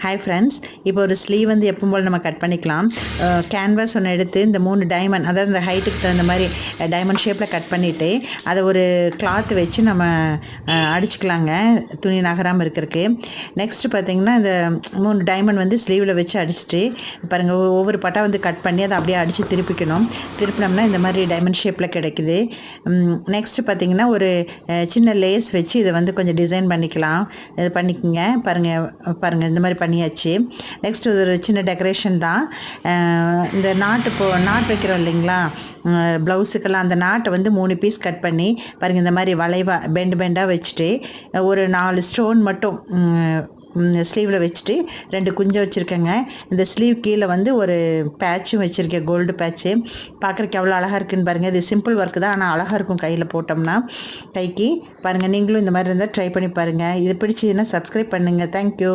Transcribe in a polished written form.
Hi friends, இப்போ ஒரு sleeve வந்து எப்பவும் போல் நம்ம கட் பண்ணிக்கலாம். கேன்வாஸ் ஒன்று எடுத்து இந்த 3 டைமண்ட், அதாவது இந்த ஹைட்டுக்கு தகுந்த மாதிரி டைமண்ட் ஷேப்பில் கட் பண்ணிவிட்டு அதை ஒரு கிளாத் வச்சு நம்ம அடிச்சுக்கலாங்க, துணி நகராமல் இருக்கிறதுக்கு. நெக்ஸ்ட்டு பார்த்திங்கன்னா இந்த 3 டைமண்ட் வந்து ஸ்லீவில் வச்சு அடிச்சுட்டு பாருங்கள், ஒவ்வொரு பட்டா வந்து கட் பண்ணி அதை அப்படியே அடித்து திருப்பினோம்னா இந்த மாதிரி டைமண்ட் ஷேப்பில் கிடைக்குது. நெக்ஸ்ட்டு பார்த்திங்கன்னா ஒரு சின்ன லேஸ் வச்சு இதை வந்து கொஞ்சம் டிசைன் பண்ணிக்கலாம். இது பண்ணிக்கோங்க. பாருங்கள் இந்த மாதிரி பண்ணியாச்சு. நெக்ஸ்ட் ஒரு சின்ன டெக்கரேஷன் தான். இந்த நாட் வைக்கிறோம் இல்லைங்களா ப்ளவுஸுக்கெல்லாம், அந்த நாட்டை வந்து 3 பீஸ் கட் பண்ணி பாருங்கள் இந்த மாதிரி வளைவாக பெண்டாக வச்சுட்டு ஒரு 4 ஸ்டோன் மட்டும் ஸ்லீவில் வச்சுட்டு 2 குஞ்சம் வச்சுருக்கேங்க. இந்த ஸ்லீவ் கீழே வந்து ஒரு பேட்சும் வச்சுருக்கேன், கோல்டு பேட்ச்சு. பார்க்குறக்கு எவ்வளோ அழகாக இருக்குதுன்னு பாருங்கள். இது சிம்பிள் ஒர்க்கு தான், ஆனால் அழகாக இருக்கும் கையில் போட்டோம்னா. கைக்கு பாருங்கள், நீங்களும் இந்த மாதிரி இருந்தால் ட்ரை பண்ணி பாருங்கள். இது பிடிச்சதுன்னா சப்ஸ்கிரைப் பண்ணுங்கள். தேங்க்யூ.